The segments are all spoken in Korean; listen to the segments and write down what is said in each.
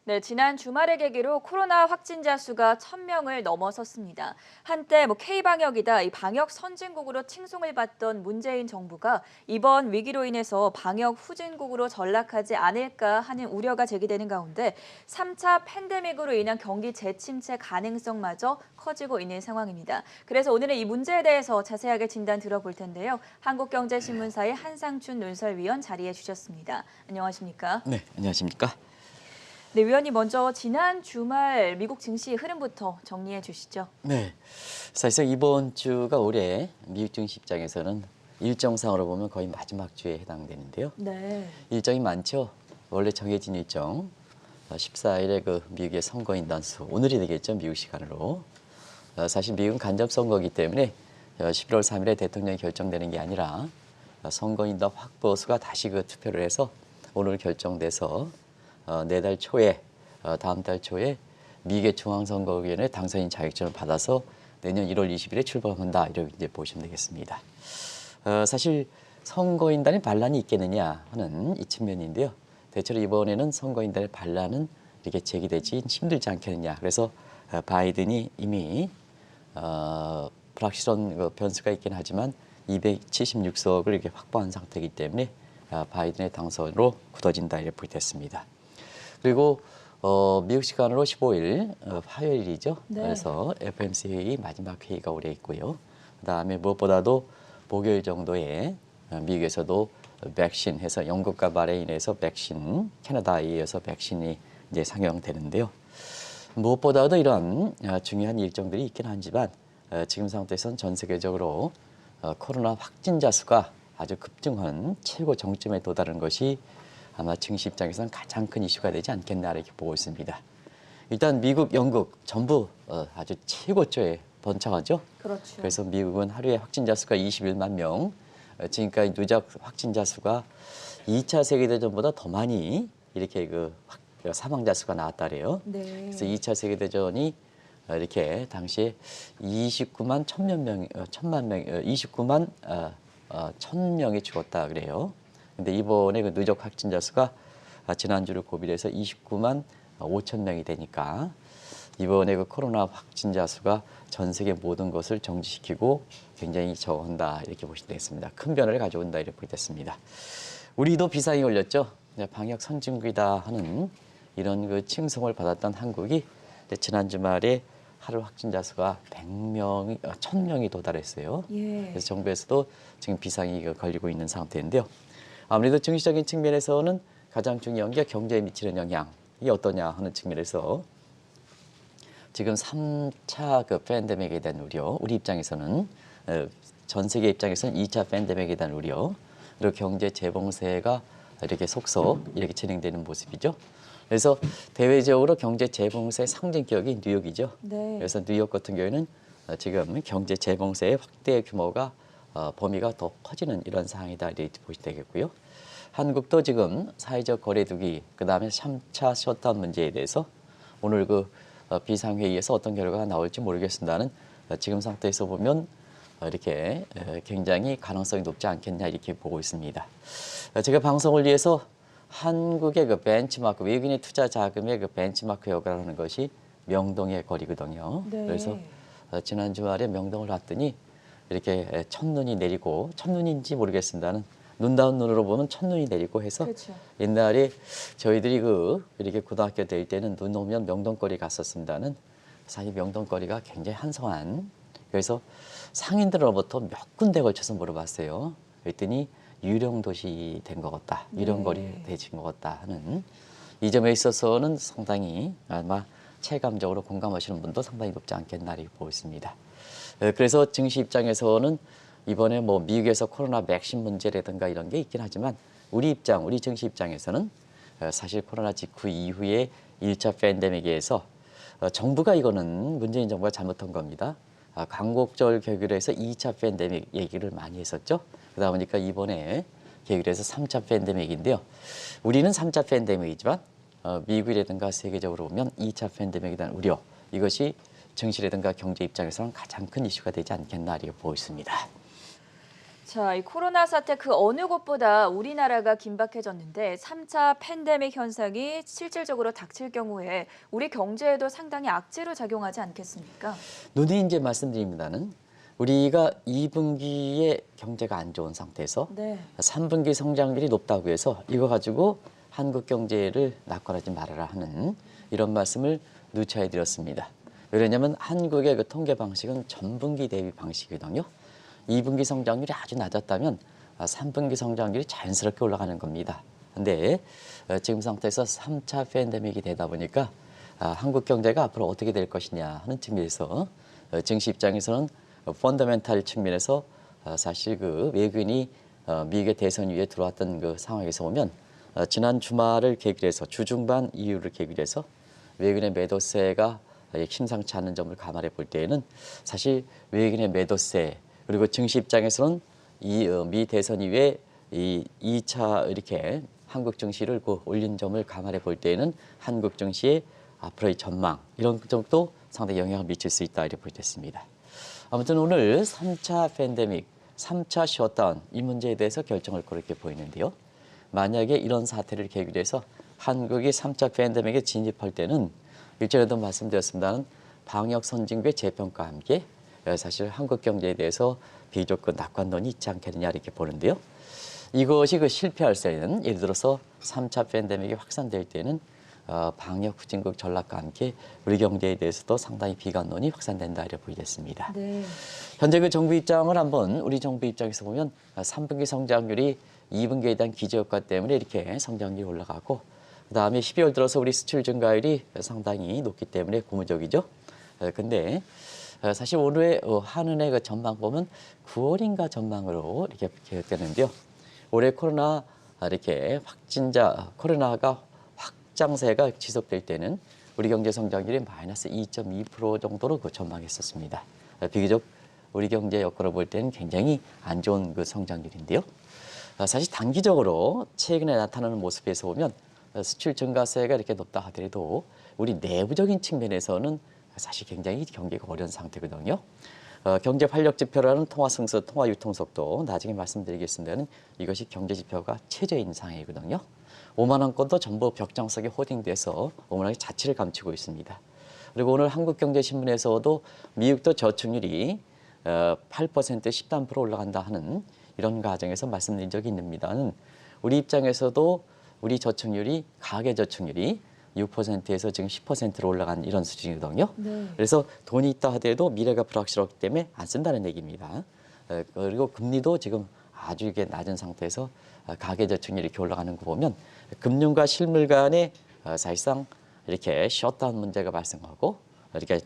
네, 지난 주말을 계기로 코로나 확진자 수가 1,000명을 넘어섰습니다. 한때 K방역이다, 이 방역 선진국으로 칭송을 받던 문재인 정부가 이번 위기로 인해서 방역 후진국으로 전락하지 않을까 하는 우려가 제기되는 가운데 3차 팬데믹으로 인한 경기 재침체 가능성마저 커지고 있는 상황입니다. 그래서 오늘은 이 문제에 대해서 자세하게 진단 들어볼 텐데요. 한국경제신문사의 한상춘 논설위원 자리해 주셨습니다. 안녕하십니까? 네, 안녕하십니까? 네, 위원님 먼저 지난 주말 미국 증시 흐름부터 정리해 주시죠. 네, 사실상 이번 주가 올해 미국 증시 입장에서는 일정상으로 보면 거의 마지막 주에 해당되는데요. 네. 일정이 많죠. 원래 정해진 일정, 14일에 그 미국의 선거인 단수, 오늘이 되겠죠, 미국 시간으로. 사실 미국은 간접선거이기 때문에 11월 3일에 대통령이 결정되는 게 아니라 선거인단 확보수가 다시 그 투표를 해서 오늘 결정돼서 내달 초에 다음 달 초에 미국의 중앙선거위원회 당선인 자격증을 받아서 내년 1월 20일에 출범한다 이렇게 이제 보시면 되겠습니다. 사실 선거인단의 반란이 있겠느냐 하는 이 측면인데요. 대체로 이번에는 선거인단의 반란은 이렇게 제기되지 힘들지 않겠느냐. 그래서 바이든이 이미 불확실한 그 변수가 있긴 하지만 276석을 이렇게 확보한 상태이기 때문에 바이든의 당선으로 굳어진다 이렇게 보게 됐습니다. 그리고 미국 시간으로 15일 화요일이죠. 네. 그래서 FOMC 회의 마지막 회의가 올해 있고요. 그다음에 무엇보다도 목요일 정도에 미국에서도 백신 해서 영국과 바레인에서 백신, 캐나다에 이어서 백신이 이제 상영되는데요. 무엇보다도 이런 중요한 일정들이 있긴 하지만 지금 상태에서는 전 세계적으로 코로나 확진자 수가 아주 급증한 최고 정점에 도달한 것이 아마 증시 입장에서는 가장 큰 이슈가 되지 않겠나 이렇게 보고 있습니다. 일단 미국, 영국 전부 아주 최고조에 번창하죠. 그렇죠. 그래서 미국은 하루에 확진자 수가 21만 명, 지금까지 누적 확진자 수가 2차 세계대전보다 더 많이 이렇게 그 사망자 수가 나왔다 그래요. 네. 그래서 2차 세계대전이 이렇게 당시에 29만 1,000명이 죽었다 그래요. 근데 이번에 그 누적 확진자 수가 지난주를 고비해서 29만 5천 명이 되니까 이번에 그 코로나 확진자 수가 전 세계 모든 것을 정지시키고 굉장히 저한다 이렇게 보시면 되겠습니다. 큰 변화를 가져온다 이렇게 보게 됐습니다. 우리도 비상이 걸렸죠. 방역 선진국이다 하는 이런 그 칭송을 받았던 한국이 지난 주말에 하루 확진자 수가 1,000명이 도달했어요. 예. 그래서 정부에서도 지금 비상이 걸리고 있는 상태인데요. 아무래도 증시적인 측면에서는 가장 중요한 게 경제에 미치는 영향이 어떠냐 하는 측면에서 지금 3차 그 팬데믹에 대한 우려, 우리 입장에서는 전 세계 입장에서는 2차 팬데믹에 대한 우려, 그리고 경제 재봉쇄가 이렇게 속속 이렇게 진행되는 모습이죠. 그래서 대외적으로 경제 재봉쇄 상징 기업이 뉴욕이죠. 네. 그래서 뉴욕 같은 경우에는 지금 경제 재봉쇄의 확대 규모가 범위가 더 커지는 이런 상황이다 이렇게 보시면 되겠고요. 한국도 지금 사회적 거리두기, 그다음에 3차 셧다운 문제에 대해서 오늘 그 비상회의에서 어떤 결과가 나올지 모르겠습니다는 지금 상태에서 보면 이렇게 굉장히 가능성이 높지 않겠냐 이렇게 보고 있습니다. 제가 방송을 위해서 한국의 그 벤치마크, 외국인의 투자 자금의 그 벤치마크 역할을 하는 것이 명동의 거리거든요. 네. 그래서 지난 주말에 명동을 갔더니 이렇게 첫눈이 내리고, 첫눈인지 모르겠습니다는 눈다운 눈으로 보면 첫눈이 내리고 해서 그렇죠. 옛날에 저희들이 이렇게 고등학교 다닐 때는 눈 오면 명동거리 갔었습니다는 사실 명동거리가 굉장히 한성한, 그래서 상인들로부터 몇 군데 걸쳐서 물어봤어요. 그랬더니 유령도시 된 것 같다, 유령거리 네. 되진 것 같다 하는 이 점에 있어서는 상당히 아마 체감적으로 공감하시는 분도 상당히 높지 않겠나 이렇게 보고 있습니다. 그래서 증시 입장에서는 이번에 뭐 미국에서 코로나 백신 문제라든가 이런 게 있긴 하지만 우리 증시 입장에서는 사실 코로나 직후 이후에 1차 팬데믹에서 정부가 이거는 문재인 정부가 잘못한 겁니다. 광복절 계기로 해서 2차 팬데믹 얘기를 많이 했었죠. 그러다 보니까 이번에 계기로 해서 3차 팬데믹인데요. 우리는 3차 팬데믹이지만 미국이라든가 세계적으로 보면 2차 팬데믹에 대한 우려, 이것이 증시라든가 경제 입장에서는 가장 큰 이슈가 되지 않겠나 이렇게 보고 있습니다. 자, 이 코로나 사태 그 어느 곳보다 우리나라가 긴박해졌는데 3차 팬데믹 현상이 실질적으로 닥칠 경우에 우리 경제에도 상당히 악재로 작용하지 않겠습니까? 눈이 이제 말씀드립니다는 우리가 2분기에 경제가 안 좋은 상태에서 네. 3분기 성장률이 높다고 해서 이거 가지고 한국 경제를 낙관하지 말아라 하는 이런 말씀을 누차해 드렸습니다. 왜냐하면 한국의 그 통계 방식은 전분기 대비 방식이거든요. 2분기 성장률이 아주 낮았다면 3분기 성장률이 자연스럽게 올라가는 겁니다. 근데 지금 상태에서 3차 팬데믹이 되다 보니까 한국 경제가 앞으로 어떻게 될 것이냐 하는 측면에서 증시 입장에서는 펀더멘탈 측면에서 사실 그 외국인이 미국의 대선 위에 들어왔던 그 상황에서 보면 지난 주말을 계기로 해서 주중반 이후를 계기로 해서 외국인의 매도세가 심상치 않은 점을 감안해 볼 때에는 사실 외국인의 매도세 그리고 증시 입장에서는 이 미 대선 이후에 이 2차 이렇게 한국 증시를 올린 점을 감안해 볼 때에는 한국 증시의 앞으로의 전망 이런 점도 상당히 영향을 미칠 수 있다 이렇게 보겠습니다. 아무튼 오늘 3차 팬데믹, 3차 셧다운 이 문제에 대해서 결정을 그렇게 보이는데요. 만약에 이런 사태를 계기로 해서 한국이 3차 팬데믹에 진입할 때는 일전에도 말씀드렸습니다는 방역 선진국의 재평가와 함께 사실 한국 경제에 대해서 비교적 그 낙관론이 있지 않겠느냐 이렇게 보는데요. 이것이 그 실패할 때는 예를 들어서 3차 팬데믹이 확산될 때는 방역 후진국 전락과 함께 우리 경제에 대해서도 상당히 비관론이 확산된다 이렇게 보이겠습니다. 네. 현재 그 정부 입장을 한번 우리 정부 입장에서 보면 3분기 성장률이 2분기에 대한 기저효과 때문에 이렇게 성장률이 올라가고 그다음에 12월 들어서 우리 수출 증가율이 상당히 높기 때문에 고무적이죠. 근데 사실 올해 한은의 그 전망 보면 9월인가 전망으로 이렇게 계획되는데요. 올해 코로나가 확장세가 지속될 때는 우리 경제 성장률이 마이너스 2.2% 정도로 그 전망했었습니다. 비교적 우리 경제 여건을 볼 때는 굉장히 안 좋은 그 성장률인데요. 사실 단기적으로 최근에 나타나는 모습에서 보면 수출 증가세가 이렇게 높다 하더라도 우리 내부적인 측면에서는 사실 굉장히 경기가 어려운 상태거든요. 경제 활력 지표라는 통화 승수, 통화 유통 속도 나중에 말씀드리겠습니다는 이것이 경제 지표가 최저인 상황이거든요. 5만 원권도 전부 벽장석에 호딩돼서 어머나게 자취를 감추고 있습니다. 그리고 오늘 한국경제신문에서도 미국도 저축률이 8% 13% 올라간다 하는 이런 과정에서 말씀드린 적이 있습니다는 우리 입장에서도 우리 저축률이 가계 저축률이 6%에서 지금 10%로 올라간 이런 수준이거든요. 네. 그래서 돈이 있다 하더라도 미래가 불확실하기 때문에 안 쓴다는 얘기입니다. 그리고 금리도 지금 아주 이게 낮은 상태에서 가계 저축률이 이렇게 올라가는 거 보면 금융과 실물 간에 사실상 이렇게 셧다운 문제가 발생하고 이렇게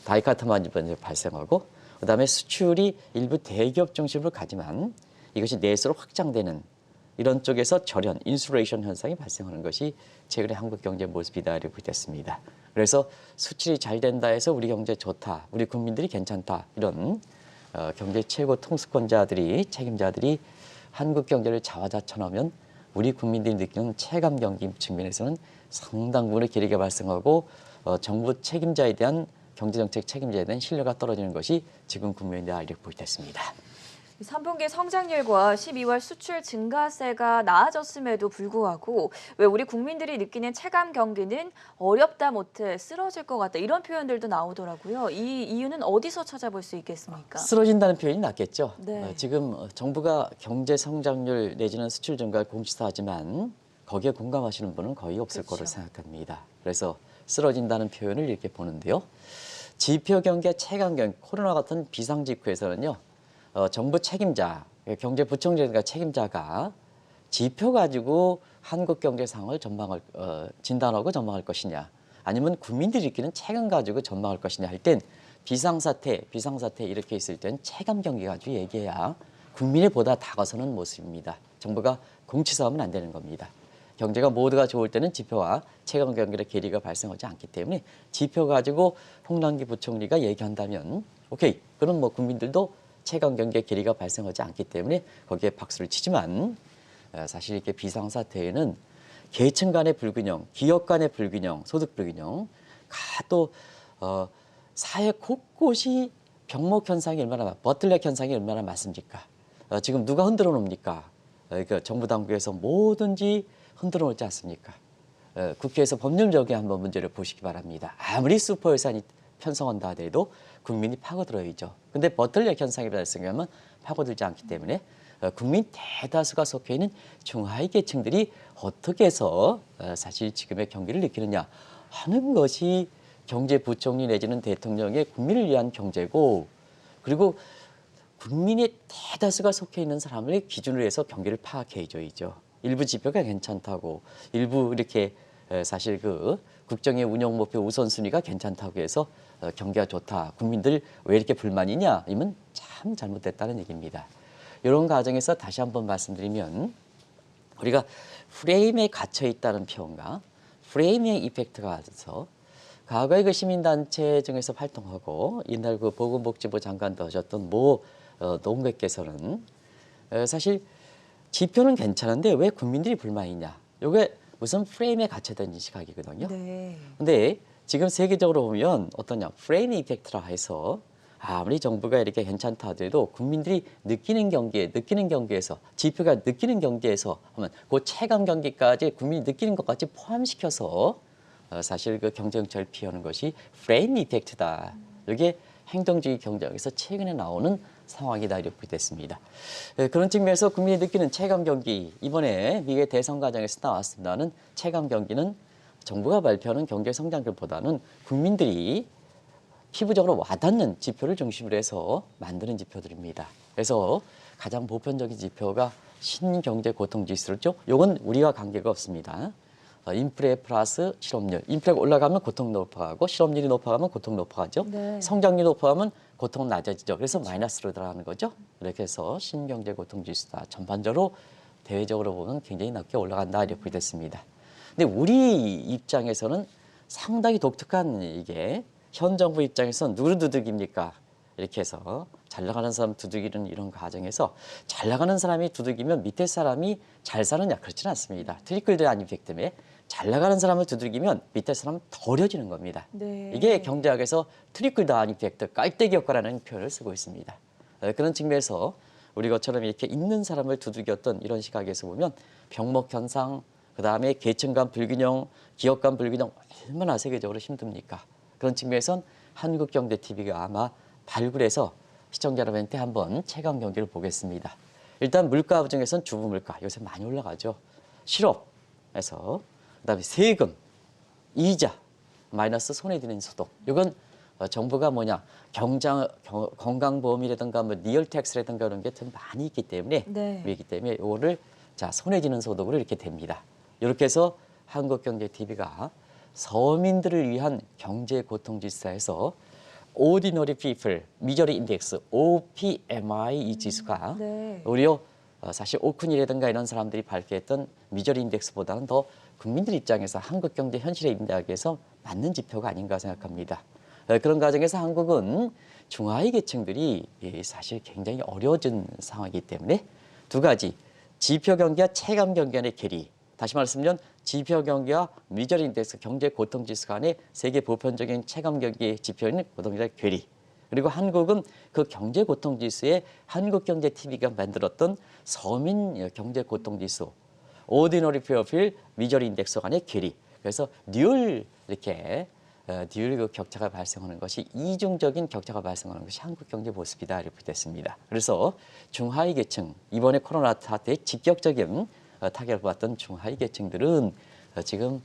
다이카토만 문제가 발생하고 그다음에 수출이 일부 대기업 중심으로 가지만 이것이 내수로 확장되는 이런 쪽에서 절연, 인슐레이션 현상이 발생하는 것이 최근의 한국 경제 모습이다 이렇게 보겠습니다. 그래서 수출이 잘 된다 해서 우리 경제 좋다, 우리 국민들이 괜찮다 이런 경제 최고 통수권자들이 책임자들이 한국 경제를 자화자찬하면 우리 국민들이 느끼는 체감 경기 측면에서는 상당 부분의 괴리가 발생하고 정부 책임자에 대한 경제정책 책임자에 대한 신뢰가 떨어지는 것이 지금 국면이다 이렇게 보겠습니다. 3분기 성장률과 12월 수출 증가세가 나아졌음에도 불구하고 왜 우리 국민들이 느끼는 체감 경기는 어렵다 못해 쓰러질 것 같다 이런 표현들도 나오더라고요. 이 이유는 어디서 찾아볼 수 있겠습니까? 쓰러진다는 표현이 낫겠죠. 네. 지금 정부가 경제 성장률 내지는 수출 증가를 공시사하지만 거기에 공감하시는 분은 거의 없을 거로 생각합니다. 그래서 쓰러진다는 표현을 이렇게 보는데요. 지표 경계, 체감 경계, 코로나 같은 비상 직후에서는요. 정부 책임자, 경제부총리가 책임자가 지표 가지고 한국 경제 상황을 진단하고 전망할 것이냐, 아니면 국민들이 느끼는 체감 가지고 전망할 것이냐 할 땐 비상사태 이렇게 있을 땐 체감 경기 가지고 얘기해야 국민에 보다 다가서는 모습입니다. 정부가 공치사하면 안 되는 겁니다. 경제가 모두가 좋을 때는 지표와 체감 경기의 괴리가 발생하지 않기 때문에 지표 가지고 홍남기 부총리가 얘기한다면 오케이, 그럼 뭐 국민들도 체감 경기의 괴리가 발생하지 않기 때문에 거기에 박수를 치지만 사실 이렇게 비상사태에는 계층 간의 불균형, 기업 간의 불균형, 소득 불균형, 또 사회 곳곳이 병목 현상이 버틀렉 현상이 얼마나 많습니까? 지금 누가 흔들어 놓습니까? 그 정부 당국에서 뭐든지 흔들어 놓지 않습니까? 국회에서 법률적인 한번 문제를 보시기 바랍니다. 아무리 슈퍼 예산이 편성한다 하더라도 국민이 파고들어야죠. 근데 버틀러 현상이 발생하면 파고들지 않기 때문에 국민 대다수가 속해 있는 중하위 계층들이 어떻게 해서 사실 지금의 경기를 느끼느냐 하는 것이 경제부총리 내지는 대통령의 국민을 위한 경제고, 그리고 국민의 대다수가 속해 있는 사람을 기준으로 해서 경기를 파악해줘야죠. 일부 지표가 괜찮다고, 일부 이렇게 사실 그 국정의 운영 목표 우선순위가 괜찮다고 해서 경기가 좋다, 국민들 왜 이렇게 불만이냐, 이면 참 잘못됐다는 얘기입니다. 이런 과정에서 다시 한번 말씀드리면, 우리가 프레임에 갇혀 있다는 표현과 프레이밍 이펙트가 있어서, 과거에 그 시민단체 중에서 활동하고 옛날 그 보건복지부 장관도 하셨던 모 농객께서는 사실 지표는 괜찮은데 왜 국민들이 불만이냐, 이게 무슨 프레임에 갇혀있다는 시각이거든요. 네. 근데 지금 세계적으로 보면 어떠냐, 프레임 이펙트라 해서 아무리 정부가 이렇게 괜찮다 하더라도 국민들이 느끼는 경기에서 지표가 느끼는 경기에서 하면 그 체감 경기까지 국민이 느끼는 것까지 포함시켜서 사실 그 경제정책을 피하는 것이 프레임 이펙트다. 이게 행동주의 경제학에서 최근에 나오는 상황이다 이렇게 됐습니다. 그런 측면에서 국민이 느끼는 체감 경기, 이번에 미국의 대선 과정에서 나왔습니다는 체감 경기는 정부가 발표하는 경제 성장률보다는 국민들이 피부적으로 와닿는 지표를 중심으로 해서 만드는 지표들입니다. 그래서 가장 보편적인 지표가 신경제 고통지수죠. 이건 우리와 관계가 없습니다. 인플레 플러스 실업률. 인플레가 올라가면 고통 높아가고 실업률이 높아가면 고통 높아가죠. 네. 성장률이 높아가면 고통은 낮아지죠. 그래서 마이너스로 들어가는 거죠. 이렇게 해서 신경제 고통지수다. 전반적으로 대외적으로 보면 굉장히 낮게 올라간다 이렇게 됐습니다. 근데 우리 입장에서는 상당히 독특한, 이게 현 정부 입장에서는 누구를 두들깁니까? 이렇게 해서 잘 나가는 사람 두들기는 이런 과정에서 잘 나가는 사람이 두들기면 밑에 사람이 잘 사느냐, 그렇지는 않습니다. 트리클 다운 이펙트 때문에 잘 나가는 사람을 두들기면 밑에 사람은 더 어려지는 겁니다. 네. 이게 경제학에서 트리클 다운 이펙트, 깔때기 효과라는 표현을 쓰고 있습니다. 그런 측면에서 우리 것처럼 이렇게 있는 사람을 두들겼던 이런 시각에서 보면 병목 현상, 그다음에 계층 간 불균형, 기업 간 불균형 얼마나 세계적으로 힘듭니까? 그런 측면에선 한국경제TV가 아마 발굴해서 시청자 여러분한테 한번 체감 경기를 보겠습니다. 일단 물가 중에서는 주부 물가 요새 많이 올라가죠. 실업에서, 그다음에 세금, 이자, 마이너스 손에 드는 소득. 이건 정부가 뭐냐, 건강보험이라든가 뭐 리얼텍스라든가 이런 게 좀 많이 있기 때문에 네. 있기 때문에 이거를 자 손에 지는 소득으로 이렇게 됩니다. 이렇게 해서 한국경제TV가 서민들을 위한 경제 고통지수에서 Ordinary People Misery Index (OPMI) 이 지수가 네. 오히려 사실 오쿤이라든가 이런 사람들이 발표했던 미저리 인덱스보다는 더 국민들 입장에서 한국 경제 현실에 인대학에서 맞는 지표가 아닌가 생각합니다. 그런 과정에서 한국은 중하위 계층들이 사실 굉장히 어려워진 상황이기 때문에 두 가지, 지표 경기와 체감 경기 간의 괴리, 다시 말씀드리면 지표 경기와 미저리 인덱스 경제 고통 지수 간의 세계 보편적인 체감 경기 지표인 고통지수의 괴리, 그리고 한국은 그 경제 고통 지수에 한국경제TV가 만들었던 서민 경제 고통 지수 오디너리 페어필 미저리 인덱스 간의 괴리, 그래서 듀얼 이렇게 듀얼 그 격차가 발생하는 것이, 이중적인 격차가 발생하는 것이 한국 경제 모습이다 이렇게 됐습니다. 그래서 중하위 계층, 이번에 코로나 사태의 직접적인 타격을 받았던 중하위 계층들은 지금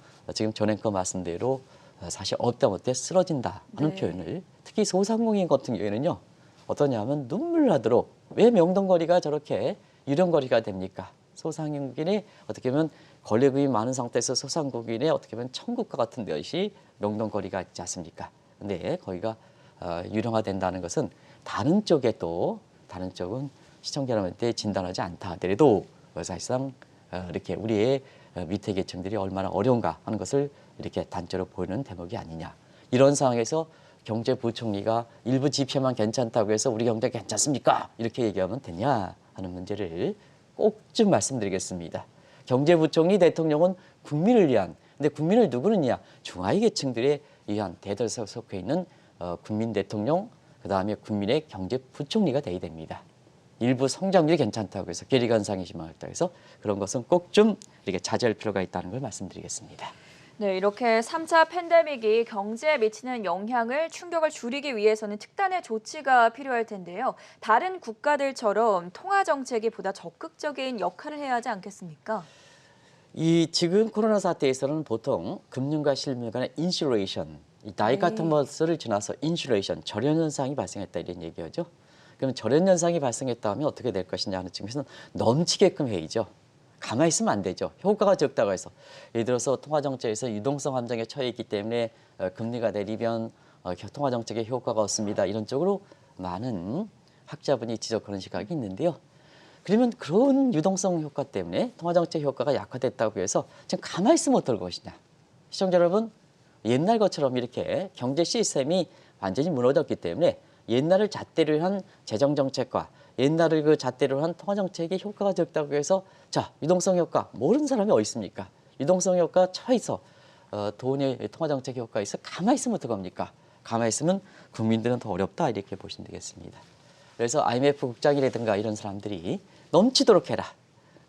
전 앵커 말씀대로 사실 어때 쓰러진다 하는 네. 표현을, 특히 소상공인 같은 경우에는요 어떠냐면 눈물 나도록, 왜 명동거리가 저렇게 유령거리가 됩니까? 소상공인이 어떻게 보면 권리금이 많은 상태에서 소상공인의 어떻게 보면 천국과 같은 것이 명동거리가 있지 않습니까? 근데 거기가 유령화된다는 것은 다른 쪽은 시청자 여러분한테 진단하지 않다 하더라도 사실상 이렇게 우리의 밑에 계층들이 얼마나 어려운가 하는 것을 이렇게 단적으로 보이는 대목이 아니냐. 이런 상황에서 경제부총리가 일부 지표만 괜찮다고 해서 우리 경제 괜찮습니까? 이렇게 얘기하면 되냐 하는 문제를 꼭 좀 말씀드리겠습니다. 경제부총리 대통령은 국민을 위한, 근데 국민을 누구느냐? 중하위 계층들에 의한 대대에서 속해 있는 국민 대통령, 그다음에 국민의 경제부총리가 돼야 됩니다. 일부 성장률이 괜찮다고 해서 괴리 현상이 심하다고 해서 그런 것은 꼭 좀 이렇게 자제할 필요가 있다는 걸 말씀드리겠습니다. 네, 이렇게 3차 팬데믹이 경제에 미치는 충격을 줄이기 위해서는 특단의 조치가 필요할 텐데요. 다른 국가들처럼 통화 정책이 보다 적극적인 역할을 해야 하지 않겠습니까? 이 지금 코로나 사태에서는 보통 금융과 실물 간의 인슐레이션, 이 나이 같은 것을 지나서 인슐레이션, 절연 현상이 발생했다 이런 얘기죠. 그럼 절연 현상이 발생했다면 어떻게 될 것이냐 하는 측면에서는 넘치게끔 해야죠. 가만히 있으면 안 되죠. 효과가 적다고 해서. 예를 들어서 통화정책에서 유동성 함정에 처해 있기 때문에 금리가 내리면 통화정책에 효과가 없습니다. 이런 쪽으로 많은 학자분이 지적하는 시각이 있는데요. 그러면 그런 유동성 효과 때문에 통화정책 효과가 약화됐다고 해서 지금 가만히 있으면 어떨 것이냐. 시청자 여러분, 옛날 것처럼 이렇게 경제 시스템이 완전히 무너졌기 때문에 옛날을 잣대로 한 재정정책과 옛날을 그 잣대로 한 통화정책의 효과가 적다고 해서 자, 유동성 효과 모르는 사람이 어디 있습니까? 유동성 효과 처해서 돈의 통화정책 효과에 있어 가만히 있으면 어떡합니까? 가만히 있으면 국민들은 더 어렵다 이렇게 보시면 되겠습니다. 그래서 IMF 국장이라든가 이런 사람들이 넘치도록 해라.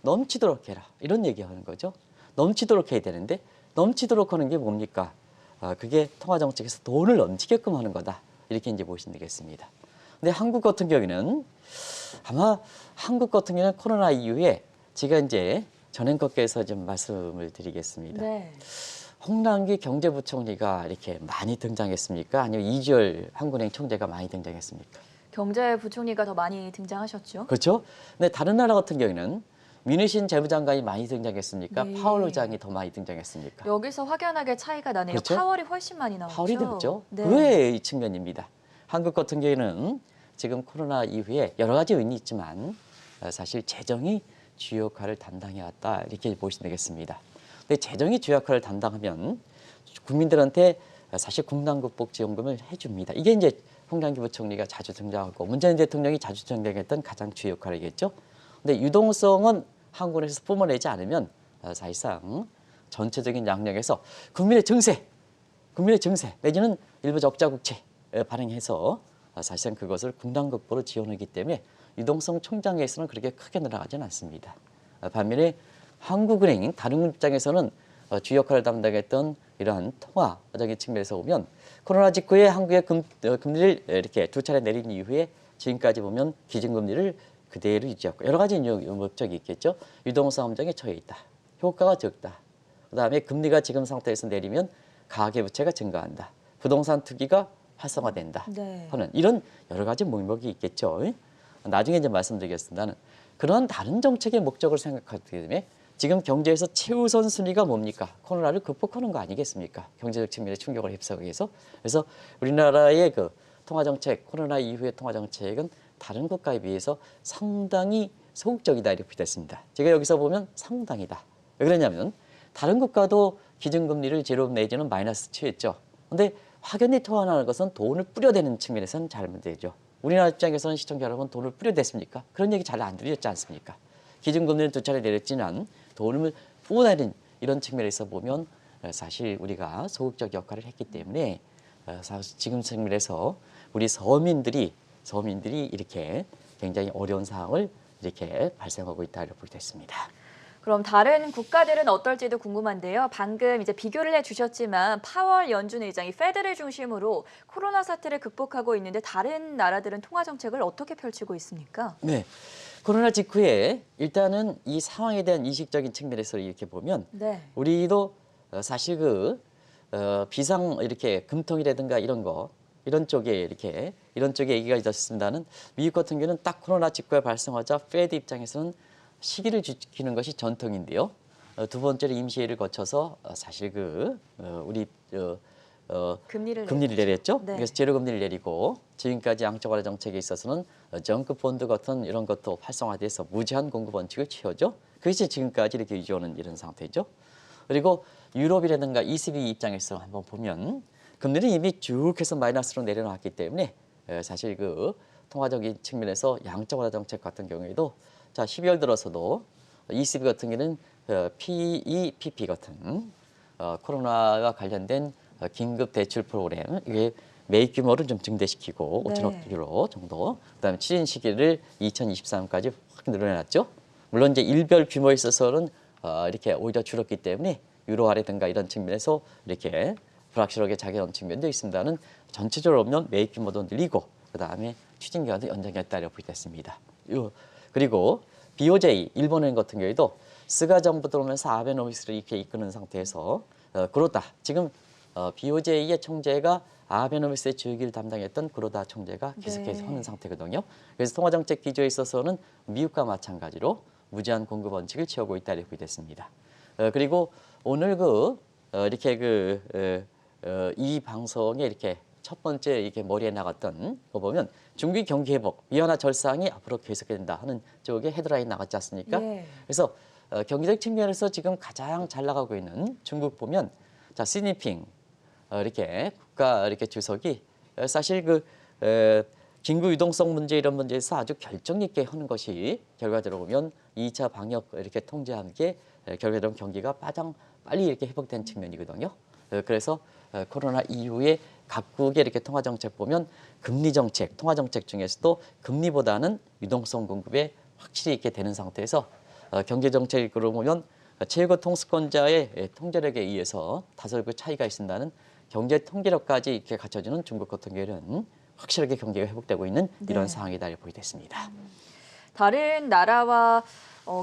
넘치도록 해라. 이런 얘기하는 거죠. 넘치도록 해야 되는데 넘치도록 하는 게 뭡니까? 그게 통화정책에서 돈을 넘치게끔 하는 거다. 이렇게 이제 보시면 되겠습니다. 근데 한국 같은 경우에는 아마 한국 같은 경우는 코로나 이후에 제가 이제 전행껏께서 좀 말씀을 드리겠습니다. 네. 홍남기 경제부총리가 이렇게 많이 등장했습니까? 아니면 이주열 한국은행 총재가 많이 등장했습니까? 경제부총리가 더 많이 등장하셨죠. 그렇죠? 근데 다른 나라 같은 경우에는 민희신 재무장관이 많이 등장했습니까? 네. 파월 의장이 더 많이 등장했습니까? 여기서 확연하게 차이가 나네요. 그렇죠? 파월이 훨씬 많이 나왔죠. 파월이 됐죠. 네. 의외의 측면입니다. 한국 같은 경우에는 지금 코로나 이후에 여러 가지 요인이 있지만 사실 재정이 주요 역할을 담당해 왔다 이렇게 보시면 되겠습니다. 근데 재정이 주요 역할을 담당하면 국민들한테 사실 국난극복지원금을 해줍니다. 이게 이제 홍남기 부총리가 자주 등장하고 문재인 대통령이 자주 등장했던 가장 주요 역할이겠죠. 근데 유동성은 한국에서 뿜어내지 않으면 사실상 전체적인 양력에서 국민의 증세 내지는 일부 적자 국채 발행해서 사실상 그것을 국난극복으로 지원하기 때문에 유동성 총장에서는 그렇게 크게 늘어나지는 않습니다. 반면에 한국은행 다른 입장에서는 주요 역할을 담당했던 이러한 통화적인 측면에서 보면 코로나 직후에 한국의 금리를 이렇게 두 차례 내린 이후에 지금까지 보면 기준금리를 그대로 유지하고 여러 가지 목적이 있겠죠. 유동성 함정에 처해 있다. 효과가 적다. 그다음에 금리가 지금 상태에서 내리면 가계부채가 증가한다. 부동산 투기가 활성화된다. 네. 하는 이런 여러 가지 목록이 있겠죠. 나중에 이제 말씀드리겠습니다는 그런 다른 정책의 목적을 생각하기 때문에 지금 경제에서 최우선 순위가 뭡니까? 코로나를 극복하는 거 아니겠습니까? 경제적 측면의 충격을 휩싸기 위해서. 그래서 우리나라의 그 통화정책, 코로나 이후의 통화정책은 다른 국가에 비해서 상당히 소극적이다 이렇게 됐습니다. 제가 여기서 보면 상당이다. 왜 그러냐면 다른 국가도 기준금리를 제로 내지는 마이너스 취했죠. 근데 확연히 토하는 것은 돈을 뿌려대는 측면에서는 잘못되죠. 우리나라 입장에서는 시청자 여러분 돈을 뿌려댔습니까? 그런 얘기 잘 안 들렸지 않습니까? 기준금리를 두 차례 내렸지만 돈을 뿌어내는 이런 측면에서 보면 사실 우리가 소극적 역할을 했기 때문에 지금 측면에서 우리 서민들이 이렇게 굉장히 어려운 상황을 이렇게 발생하고 있다고 보게 됐습니다. 그럼 다른 국가들은 어떨지도 궁금한데요. 방금 이제 비교를 해주셨지만 파월 연준 의장이 페드를 중심으로 코로나 사태를 극복하고 있는데 다른 나라들은 통화 정책을 어떻게 펼치고 있습니까? 네, 코로나 직후에 일단은 이 상황에 대한 인식적인 측면에서 이렇게 보면 네. 우리도 사실 비상 이렇게 금통이라든가 이런 쪽에 얘기가 있었습니다는 미국 같은 경우는 딱 코로나 직후에 발생하자 페드 입장에서는 시기를 지키는 것이 전통인데요. 두 번째로 임시회를 거쳐서 사실 우리 금리를 내렸죠. 네. 그래서 제로 금리를 내리고 지금까지 양적 완화 정책에 있어서는 정크 펀드 같은 이런 것도 활성화돼서 무제한 공급 원칙을 취하죠. 그것이 지금까지 이렇게 유지하는 이런 상태죠. 그리고 유럽이라든가 ECB 입장에서 한번 보면 금리는 이미 쭉 해서 마이너스로 내려놨기 때문에 사실 통화적인 측면에서 양적 완화 정책 같은 경우에도 자 12월 들어서도 ECB 같은 경우는 PEPP 같은 코로나와 관련된 긴급 대출 프로그램 이게 매입 규모를 좀 증대시키고 네. 5천억 유로 정도. 그다음에 추진 시기를 2023까지 확 늘어났죠. 물론 이제 일별 규모에 있어서는 이렇게 오히려 줄었기 때문에 유로화라든가 이런 측면에서 이렇게 불확실하게 작용하는 측면도 있습니다는 전체적으로 보면 매입 규모도 늘리고 그다음에 추진 기간도 연장했다고 보겠습니다. 그리고 BOJ 일본행 같은 경우에도 스가 정부 들어오면서 아베노믹스를 이렇게 이끄는 상태에서 그로다 지금 BOJ의 총재가 아베노믹스의 주기를 담당했던 그로다 총재가 계속해서 하는 상태거든요. 그래서 통화정책 기조에 있어서는 미국과 마찬가지로 무제한 공급 원칙을 취하고 있다고 보겠습니다. 그리고 오늘 이렇게 이 방송에 이렇게 첫 번째 이렇게 머리에 나갔던 거 보면 중국 경기 회복, 위안화 절상이 앞으로 계속된다 하는 쪽에 헤드라인 나갔지 않습니까? 예. 그래서 경제적 측면에서 지금 가장 잘 나가고 있는 중국 보면 자 시진핑 이렇게 국가 이렇게 주석이 사실 긴급 유동성 문제 이런 문제에서 아주 결정 있게 하는 것이 결과적으로 보면 2차 방역 이렇게 통제한 게 결과적으로 경기가 가장 빨리 이렇게 회복된 측면이거든요. 그래서 코로나 이후에 각국의 이렇게 통화 정책 보면 금리 정책, 통화 정책 중에서도 금리보다는 유동성 공급에 확실히 있게 되는 상태에서 경제 정책으로 보면 최고 통수권자의 통제력에 의해서 다소 차이가 있습니다는 경제 통제력까지 이렇게 갖춰주는 중국 같은 경우에는 확실하게 경제가 회복되고 있는 이런 상황이다 보이겠습니다. 다른 나라와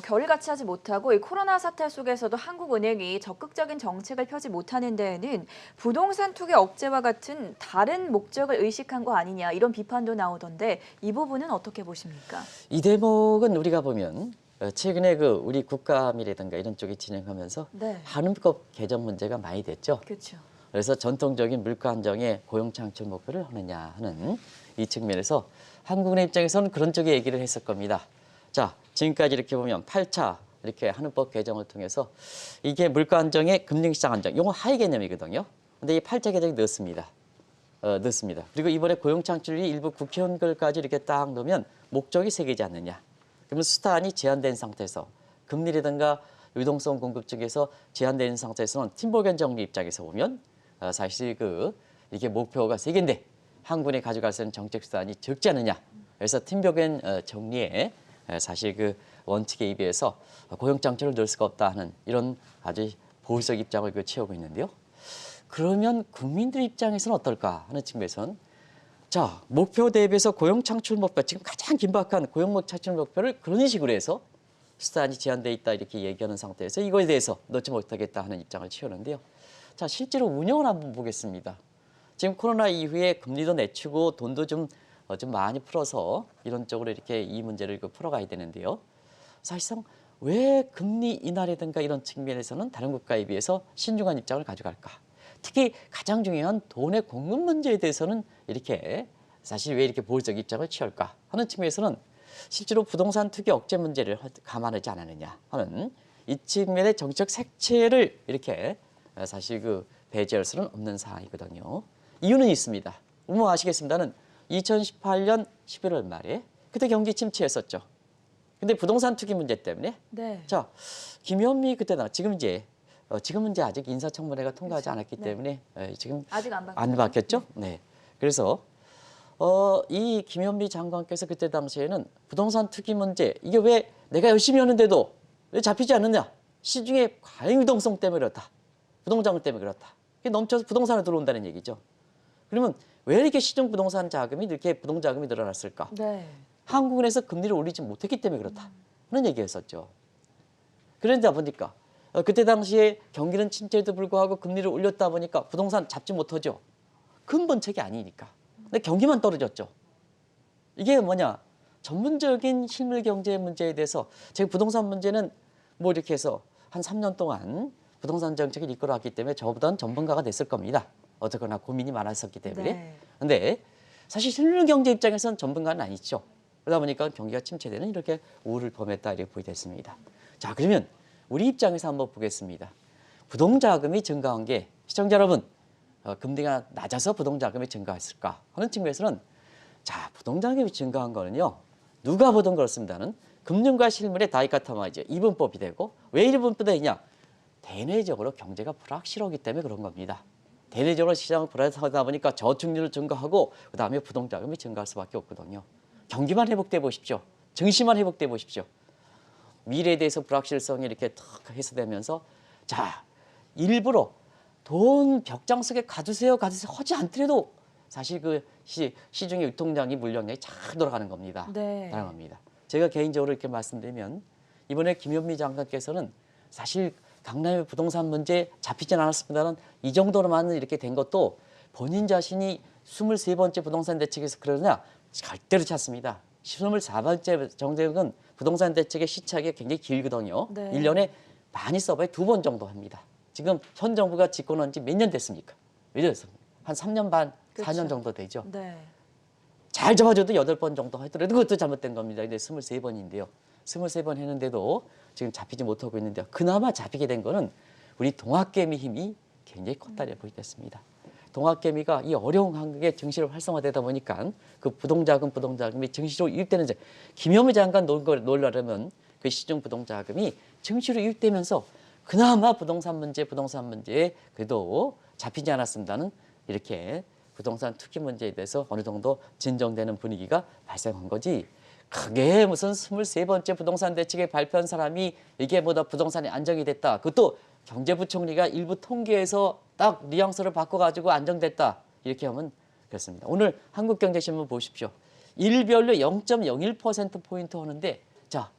결을 같이 하지 못하고 이 코로나 사태 속에서도 한국은행이 적극적인 정책을 펴지 못하는 데에는 부동산 투기 억제와 같은 다른 목적을 의식한 거 아니냐 이런 비판도 나오던데 이 부분은 어떻게 보십니까? 이 대목은 우리가 보면 최근에 우리 국감이라든가 이런 쪽이 진행하면서 네. 한음법 개정 문제가 많이 됐죠. 그렇죠. 그래서 전통적인 물가 안정에 고용 창출 목표를 하느냐 하는 이 측면에서 한국은행 입장에서는 그런 쪽의 얘기를 했을 겁니다. 자, 지금까지 이렇게 보면 8차 이렇게 한음법 개정을 통해서 이게 물가 안정에 금융시장 안정, 이건 하위 개념이거든요. 근데 이 8차 개정이 넣습니다. 넣습니다. 그리고 이번에 고용 창출이 일부 국회의원들까지 이렇게 딱 넣으면 목적이 세계지 않느냐. 그러면 수단이 제한된 상태에서 금리라든가 유동성 공급 쪽에서 제한된 상태에서는 팀볼겐 정리 입장에서 보면 사실 이게 목표가 세 개인데 한군이 가져갈 수 있는 정책 수단이 적지 않느냐. 그래서 팀볼겐 정리에 사실 원칙에 비해서 고용 창출을 넣을 수가 없다 하는 이런 아주 보수적 입장을 취하고 있는데요. 그러면 국민들 입장에서는 어떨까 하는 측면에서는 자, 목표 대비해서 고용 창출 목표, 지금 가장 긴박한 고용 창출 목표를 그런 식으로 해서 수단이 제한돼 있다 이렇게 얘기하는 상태에서 이거에 대해서 넣지 못하겠다 하는 입장을 취하는데요. 자, 실제로 운영을 한번 보겠습니다. 지금 코로나 이후에 금리도 내추고 돈도 좀 많이 풀어서 이런 쪽으로 이렇게 이 문제를 풀어가야 되는데요. 사실상 왜 금리 인하라든가 이런 측면에서는 다른 국가에 비해서 신중한 입장을 가져갈까? 특히 가장 중요한 돈의 공급 문제에 대해서는 이렇게 사실 왜 이렇게 보수적 입장을 취할까 하는 측면에서는 실제로 부동산 투기 억제 문제를 감안하지 않았느냐 하는 이 측면의 정책 색채를 이렇게 사실 배제할 수는 없는 사항이거든요. 이유는 있습니다. 뭐 아시겠습니다는 2018년 11월 말에 그때 경기 침체했었죠. 근데 부동산 투기 문제 때문에 네. 자 김현미 그때 지금은 이제 아직 인사청문회가 통과하지 않았기 때문에 지금 아직 안 바뀌었죠. 네. 그래서 이 김현미 장관께서 그때 당시에는 부동산 투기 문제 이게 왜 내가 열심히 하는데도 왜 잡히지 않느냐? 시중에 과잉 유동성 때문에 그렇다. 부동산 때문에 그렇다. 이게 넘쳐서 부동산으로 들어온다는 얘기죠. 그러면 왜 이렇게 시중 부동산 자금이 이렇게 부동 자금이 늘어났을까? 네. 한국은행에서 금리를 올리지 못했기 때문에 그렇다. 그런 얘기였었죠. 그러다 보니까 그때 당시에 경기는 침체에도 불구하고 금리를 올렸다 보니까 부동산 잡지 못하죠. 근본책이 아니니까. 근데 경기만 떨어졌죠. 이게 뭐냐? 전문적인 실물 경제 문제에 대해서 제가 부동산 문제는 뭐 이렇게 해서 한 3년 동안 부동산 정책을 이끌어왔기 때문에 저보다는 전문가가 됐을 겁니다. 어쨌거나 고민이 많았었기 때문에. 네. 근데 사실 실물 경제 입장에서는 전문가는 아니죠. 그러다 보니까 경기가 침체되는 이렇게 우를 범했다 이렇게 보게 됐습니다. 자, 그러면 우리 입장에서 한번 보겠습니다. 부동자금이 증가한 게 시청자 여러분 금리가 낮아서 부동자금이 증가했을까 하는 측면에서는 자 부동자금이 증가한 거는요. 누가 보든 그렇습니다는 금융과 실물의 다이카타마이즈 이분법이 되고 왜 이분법이 되냐? 대내적으로 경제가 불확실하기 때문에 그런 겁니다. 대내적으로 시장을 불안하다 보니까 저축률을 증가하고 그다음에 부동자금이 증가할 수밖에 없거든요. 경기만 회복돼 보십시오. 증시만 회복돼 보십시오. 미래에 대해서 불확실성이 이렇게 탁 해소되면서 자 일부러 돈 벽장 속에 가두세요 하지 않더라도 사실 그 시중의 유통량이 물량이 잘 돌아가는 겁니다. 네. 다양합니다. 제가 개인적으로 이렇게 말씀드리면 이번에 김현미 장관께서는 사실 강남의 부동산 문제 잡히진 않았습니다만 이 정도로만 이렇게 된 것도 본인 자신이 23번째 부동산 대책에서 그러냐 절대로 찾습니다. 24번째 정책은 부동산 대책의 시차가 굉장히 길거든요. 네. 1년에 많이 써봐야 2번 정도 합니다. 지금 현 정부가 집권한 지 몇 년 됐습니까? 몇 년 됐습니까? 한 3년 반, 그렇죠. 4년 정도 되죠. 네. 잘 잡아줘도 8번 정도 하더라도 그것도 잘못된 겁니다. 근데 23번인데요. 23번 했는데도 지금 잡히지 못하고 있는데요. 그나마 잡히게 된 거는 우리 동학개미 힘이 굉장히 컸다고 보이겠습니다. 동학개미가 이 어려운 한국의 증시로 활성화되다 보니까 그 부동자금이 증시로 유입되는 김현미 장관 놀라려면 그 시중 부동자금이 증시로 유입되면서 그나마 부동산 문제에 그래도 잡히지 않았습니다는 이렇게 부동산 투기 문제에 대해서 어느 정도 진정되는 분위기가 발생한 거지. 그게 무슨 23번째 부동산 대책에 발표한 사람이 이게 뭐다 부동산이 안정이 됐다. 그것도 경제부총리가 일부 통계에서 딱 뉘앙스를 바꿔가지고 안정됐다. 이렇게 하면 그렇습니다. 오늘 한국경제신문 보십시오. 일별로 0.01%포인트 하는데 자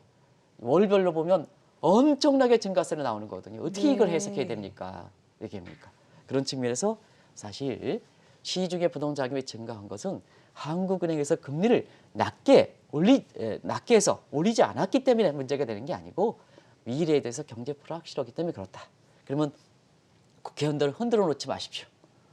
월별로 보면 엄청나게 증가세로 나오는 거거든요. 어떻게 이걸 해석해야 됩니까? 얘기합니까? 그런 측면에서 사실 시중의 부동자금이 증가한 것은 한국은행에서 금리를 낮게 해서 올리지 않았기 때문에 문제가 되는 게 아니고 미래에 대해서 경제 불확실하기 때문에 그렇다. 그러면 국회의원들을 흔들어 놓지 마십시오.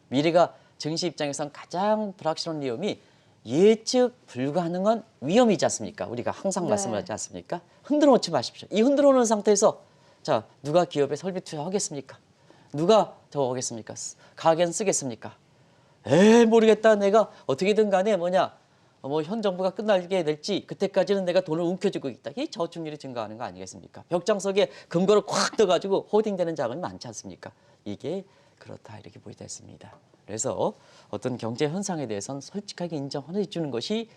미래가 증시 입장에선 가장 불확실한 위험이 예측 불가능한 위험이지 않습니까? 우리가 항상 말씀을 하지 않습니까? 흔들어 놓지 마십시오. 이 흔들어 놓은 상태에서 자 누가 기업에 설비 투자하겠습니까? 누가 저거 하겠습니까? 가게는 쓰겠습니까? 모르겠다. 내가 어떻게든 간에 현 정부가 끝나게 될지 그때까지는 내가 돈을 움켜쥐고 있다. 이 저축률이 증가하는 거 아니겠습니까? 벽장 속에 금고를 콱 떠가지고 호딩되는 자금이 많지 않습니까? 이게 그렇다 이렇게 보이다 했습니다. 그래서 어떤 경제 현상에 대해서는 솔직하게 인정해 주는 것이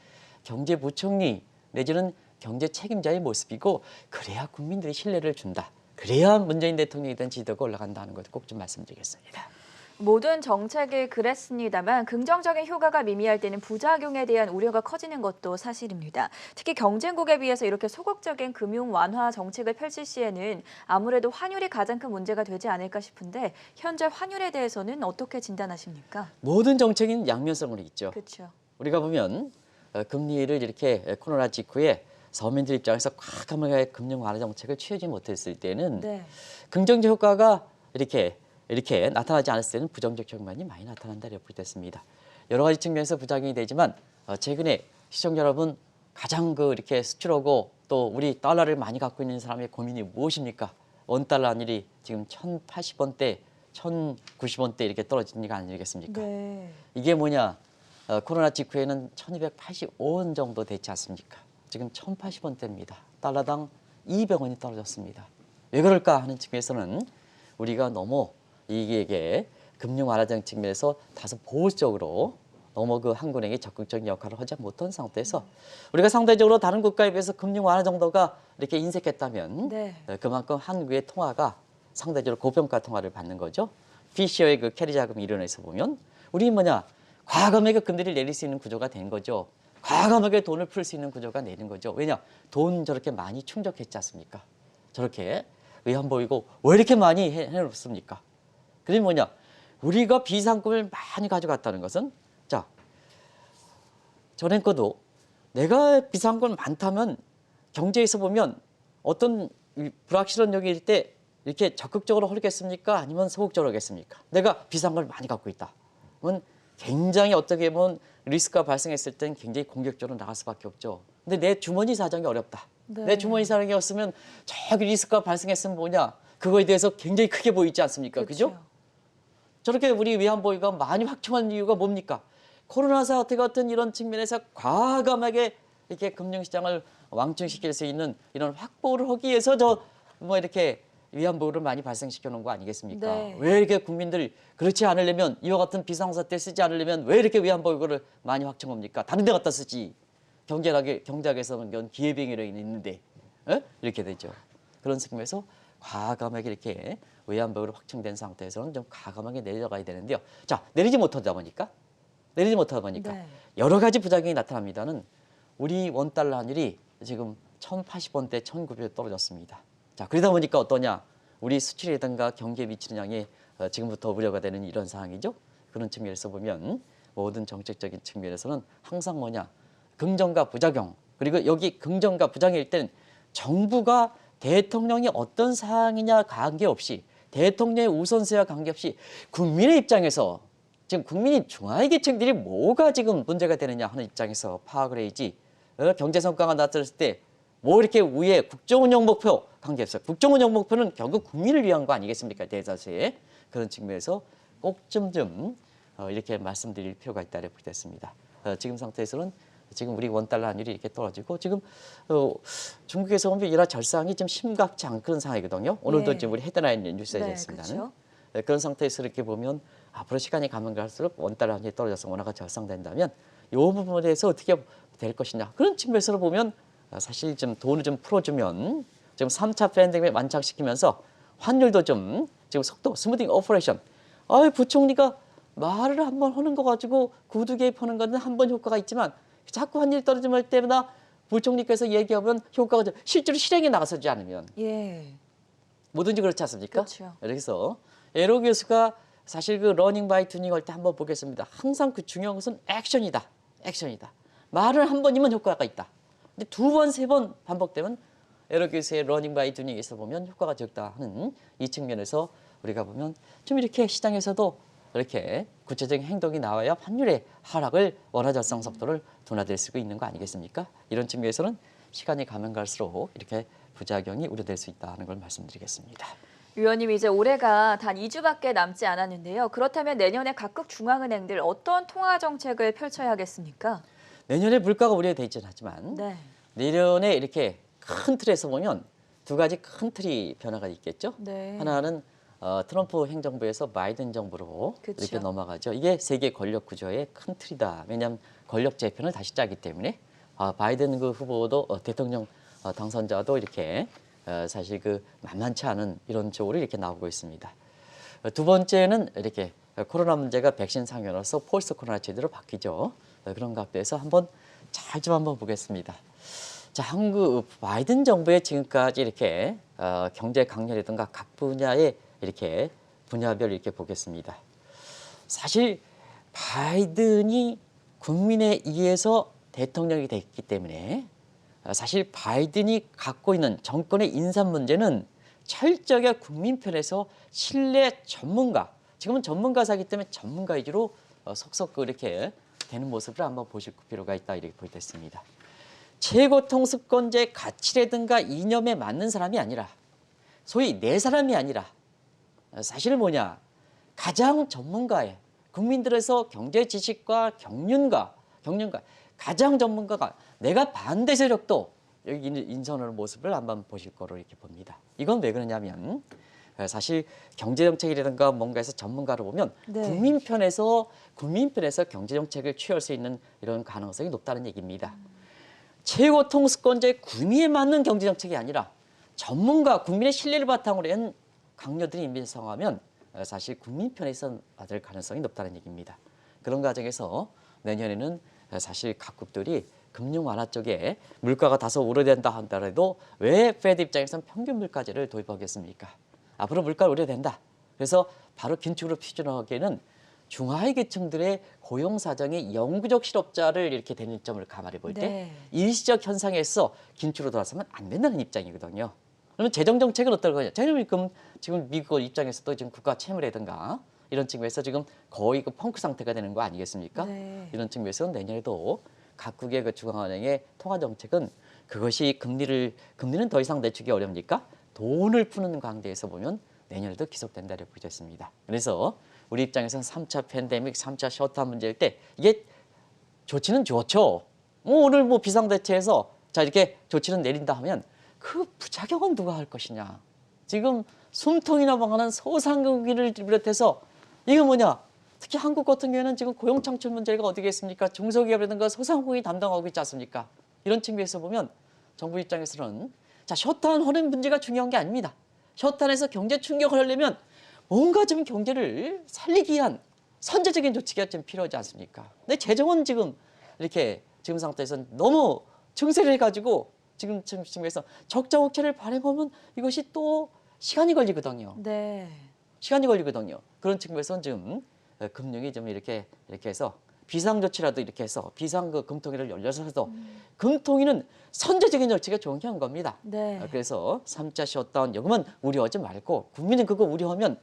경제부총리 내지는 경제 책임자의 모습이고 그래야 국민들이 신뢰를 준다. 그래야 문재인 대통령에 대한 지지도가 올라간다는 것을 꼭 좀 말씀드리겠습니다. 모든 정책이 그랬습니다만 긍정적인 효과가 미미할 때는 부작용에 대한 우려가 커지는 것도 사실입니다. 특히 경쟁국에 비해서 이렇게 소극적인 금융 완화 정책을 펼칠 시에는 아무래도 환율이 가장 큰 문제가 되지 않을까 싶은데 현재 환율에 대해서는 어떻게 진단하십니까? 모든 정책인 양면성으로 있죠. 그렇죠. 우리가 보면 금리를 이렇게 코로나 직후에 서민들 입장에서 과감하게 금융 완화 정책을 취하지 못했을 때는 네. 긍정적 효과가 이렇게 나타나지 않았을 때는 부정적 효과만이 많이 나타난다고 보겠습니다. 여러 가지 측면에서 부작용이 되지만 최근에 시청자 여러분 가장 이렇게 수출하고 또 우리 달러를 많이 갖고 있는 사람의 고민이 무엇입니까? 원달러 환율이 지금 1,080원대, 1,090원대 이렇게 떨어진 거 아니겠습니까? 네. 이게 뭐냐? 코로나 직후에는 1,285원 정도 되지 않습니까? 지금 1,080원대입니다. 달러당 200원이 떨어졌습니다. 왜 그럴까 하는 측면에서는 우리가 너무 이게 금융 완화 측면에서 다소 보수적으로 너무 한국은행이 적극적인 역할을 하지 못한 상태에서 우리가 상대적으로 다른 국가에 비해서 금융 완화 정도가 이렇게 인색했다면 네. 그만큼 한국의 통화가 상대적으로 고평가 통화를 받는 거죠. 피셔의 그 캐리 자금 이론에서 보면 우리 과감하게 금리를 내릴 수 있는 구조가 된 거죠. 과감하게 돈을 풀 수 있는 구조가 내는 거죠. 왜냐? 돈 저렇게 많이 충족했지 않습니까? 저렇게 의한 보이고 왜 이렇게 많이 해놓습니까? 그게 우리가 비상금을 많이 가져갔다는 것은 자, 전엔 거도 내가 비상금 많다면 경제에서 보면 어떤 불확실한 여기일 때 이렇게 적극적으로 하겠습니까? 아니면 소극적으로 하겠습니까? 내가 비상금을 많이 갖고 있다. 그러면 굉장히 어떻게 보면 리스크가 발생했을 땐 굉장히 공격적으로 나갈 수밖에 없죠. 근데 내 주머니 사정이 어렵다. 네. 내 주머니 사정이 없으면 저기 리스크가 발생했으면 그거에 대해서 굉장히 크게 보이지 않습니까? 그죠? 저렇게 우리 외환보유가 많이 확충한 이유가 뭡니까? 코로나 사태 같은 이런 측면에서 과감하게 이렇게 금융시장을 왕충시킬 수 있는 이런 확보를 하기 위해서 이렇게 위안부를 많이 발생시켜 놓은 거 아니겠습니까? 네. 왜 이렇게 국민들 그렇지 않으려면 이와 같은 비상사태 쓰지 않으려면 왜 이렇게 위안부 이거를 많이 확정합니까? 다른 데 갖다 쓰지. 경제학에서는 기회병이라 있는데 이렇게 되죠. 그런 측면에서 과감하게 이렇게 위안부로 확정된 상태에서는 좀 과감하게 내려가야 되는데요. 자, 내리지 못하다 보니까 네. 여러 가지 부작용이 나타납니다는 우리 원달러 환율이 지금 1,080원대 1,900원 떨어졌습니다. 자, 그러다 보니까 어떠냐? 우리 수출이라든가 경기에 미치는 양이 지금부터 우려가 되는 이런 상황이죠. 그런 측면에서 보면 모든 정책적인 측면에서는 항상 뭐냐? 긍정과 부작용, 그리고 여기 긍정과 부작용일 때는 정부가 대통령이 어떤 사항이냐 관계없이 대통령의 우선세와 관계없이 국민의 입장에서 지금 국민이 중하위 계층들이 뭐가 지금 문제가 되느냐 하는 입장에서 파악을 해야지 경제 성과가 나타났을 때 뭐 이렇게 위에 국정운영 목표 관계없어요. 국정운영 목표는 결국 국민을 위한 거 아니겠습니까? 대다수의 그런 측면에서 꼭 좀 이렇게 말씀드릴 필요가 있다고 보겠습니다. 지금 상태에서는 지금 우리 원달러 환율이 이렇게 떨어지고 지금 중국에서 보면 이런 절상이 좀 심각치 않은 그런 상황이거든요. 오늘도 예. 지금 우리 헤드라인 뉴스에 네, 됐습니다는 그렇죠. 그런 상태에서 이렇게 보면 앞으로 시간이 가면 갈수록 원달러 환율이 떨어져서 원화가 절상된다면 이 부분에 대해서 어떻게 될 것이냐 그런 측면에서 보면 사실 좀 돈을 좀 풀어주면 지금 3차 팬데믹을 완착시키면서 환율도 좀 지금 속도 스무딩 오퍼레이션 부총리가 말을 한번 하는 거 가지고 구두 개입하는 거는 한 번 효과가 있지만 자꾸 환율이 떨어지면 때마다 부총리께서 얘기하면 효과가 실제로 실행에 나가서지 않으면 예. 뭐든지 그렇지 않습니까? 그렇죠. 그래서 에로 교수가 사실 그 러닝 바이 투닝 할 때 한번 보겠습니다. 항상 그 중요한 것은 액션이다. 말을 한 번이면 효과가 있다. 근데 두 번, 세 번 반복되면 에로 교수의 러닝 바이 투닝에서 보면 효과가 적다 하는 이 측면에서 우리가 보면 좀 이렇게 시장에서도 이렇게 구체적인 행동이 나와야 환율의 하락을 원화 절상 속도를 둔화될 수 있는 거 아니겠습니까? 이런 측면에서는 시간이 가면 갈수록 이렇게 부작용이 우려될 수 있다는 걸 말씀드리겠습니다. 위원님 이제 올해가 단 2주밖에 남지 않았는데요. 그렇다면 내년에 각국 중앙은행들 어떤 통화 정책을 펼쳐야 하겠습니까? 내년에 물가가 우려되지 않지만 네. 내년에 이렇게 큰 틀에서 보면 두 가지 큰 틀이 변화가 있겠죠. 네. 하나는 트럼프 행정부에서 바이든 정부로 그쵸. 이렇게 넘어가죠. 이게 세계 권력 구조의 큰 틀이다. 왜냐하면 권력 재편을 다시 짜기 때문에 바이든 그 후보도 대통령 당선자도 이렇게 사실 그 만만치 않은 이런 쪽으로 이렇게 나오고 있습니다. 두 번째는 이렇게 코로나 문제가 백신 상용으로서 폴스 코로나 제도로 바뀌죠. 그런 각도에서 한번 잘 좀 한번 보겠습니다. 자, 한국 바이든 정부의 지금까지 이렇게 경제 강렬이든가 각 분야에 이렇게 분야별 이렇게 보겠습니다. 사실 바이든이 국민에 의해서 대통령이 됐기 때문에 사실 바이든이 갖고 있는 정권의 인사 문제는 철저하게 국민 편에서 신뢰 전문가, 지금은 전문가사기 때문에 전문가 위주로 속속 이렇게 되는 모습을 한번 보실 필요가 있다 이렇게 보겠습니다. 최고 통수권자의 가치라든가 이념에 맞는 사람이 아니라 소위 내 사람이 아니라 사실 뭐냐 가장 전문가의 국민들에서 경제 지식과 경륜가 가장 전문가가 내가 반대 세력도 여기 인선하는 모습을 한번 보실 거로 이렇게 봅니다. 이건 왜 그러냐면 사실 경제정책이라든가 뭔가에서 전문가를 보면 네. 국민 편에서 경제정책을 취할 수 있는 이런 가능성이 높다는 얘기입니다. 최고 통수권자의 구미에 맞는 경제정책이 아니라 전문가, 국민의 신뢰를 바탕으로 한 강요들이 임명성하면 사실 국민 편에서 받을 가능성이 높다는 얘기입니다. 그런 과정에서 내년에는 사실 각국들이 금융 완화 쪽에 물가가 다소 우려된다 한다라도 왜 페드 입장에서는 평균 물가제를 도입하겠습니까? 앞으로 물가가 우려된다. 그래서 바로 긴축으로 추진하기에는 중하위 계층들의 고용 사정이 영구적 실업자를 이렇게 되는 점을 감안해 볼 때 네. 일시적 현상에서 긴축으로 돌아서면 안 된다는 입장이거든요. 그러면 재정 정책은 어떨 거냐? 지금 미국 입장에서도 지금 국가 채무라든가 이런 측면에서 지금 거의 그 펑크 상태가 되는 거 아니겠습니까? 네. 이런 측면에서 내년에도 각국의 그 중앙은행의 통화 정책은 그것이 금리는 더 이상 내추기 어렵니까? 돈을 푸는 광대에서 보면 내년에도 지속된다고 보겠습니다. 그래서 우리 입장에서는 3차 팬데믹, 3차 셧다운 문제일 때 이게 조치는 좋죠. 오늘 비상대책에서 자 이렇게 조치는 내린다 하면 그 부작용은 누가 할 것이냐. 지금 숨통이나 망하는 소상공인을 비롯해서 이게 뭐냐? 특히 한국 같은 경우에는 지금 고용 창출 문제가 어디겠습니까? 중소기업이라든가 소상공인이 담당하고 있지 않습니까? 이런 측면에서 보면 정부 입장에서는 자, 셔터다운 하는 문제가 중요한 게 아닙니다. 셔터다운에서 경제 충격을 하려면 뭔가 좀 경제를 살리기 위한 선제적인 조치가 좀 필요하지 않습니까? 근데 재정은 지금 이렇게 지금 상태에서는 너무 증세를 해가지고 지금 측면에서 적자 국채를 발행하면 이것이 또 시간이 걸리거든요. 네. 시간이 걸리거든요. 그런 측면에서는 지금 금융이 좀 이렇게 해서 비상조치라도 이렇게 해서 비상 그 금통위를 열려서라도 금통위는 선제적인 조치가 좋은 겁니다. 네. 그래서 3차 셧다운 요금은 우려하지 말고 국민은 그거 우려하면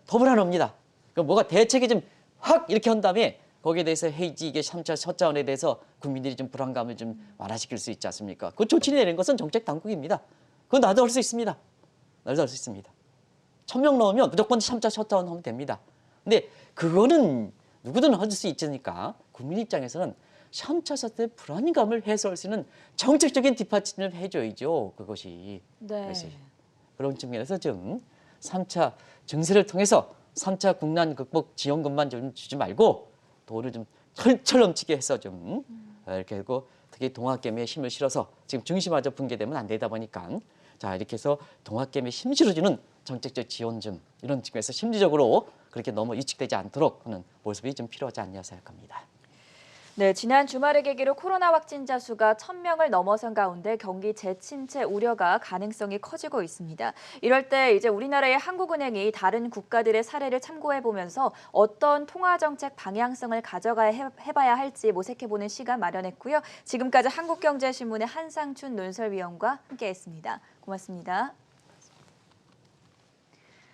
더 불안합니다. 그 뭐가 대책이 좀 확 이렇게 한 다음에 거기에 대해서 해지 이게 3차 셧다운에 대해서 국민들이 좀 불안감을 좀 완화시킬 수 있지 않습니까? 그 조치 내는 것은 정책 당국입니다. 그건 나도 할 수 있습니다. 나도 할 수 있습니다. 1,000명 넣으면 무조건 3차 셧다운 하면 됩니다. 근데 그거는 누구든 할 수 있으니까 국민 입장에서는 3차 셧다운의 불안감을 해소할 수 있는 정책적인 뒷받침을 해줘야죠. 그것이. 네. 그래서 그런 측면에서 좀 3차 증세를 통해서 3차 국난 극복 지원금만 좀 주지 말고 돈을 좀 철철 넘치게 해서 좀 이렇게 하고 특히 동학개미에 힘을 실어서 지금 중심마저 붕괴되면 안 되다 보니까 자 이렇게 해서 동학개미에 힘 실어주는 정책적 지원 좀 이런 측면에서 심리적으로 그렇게 너무 위축되지 않도록 하는 모습이 좀 필요하지 않냐 생각합니다. 네, 지난 주말을 계기로 코로나 확진자 수가 1,000명을 넘어선 가운데 경기 재침체 우려가 가능성이 커지고 있습니다. 이럴 때 이제 우리나라의 한국은행이 다른 국가들의 사례를 참고해 보면서 어떤 통화 정책 방향성을 해봐야 할지 모색해보는 시간 마련했고요. 지금까지 한국경제신문의 한상춘 논설위원과 함께했습니다. 고맙습니다.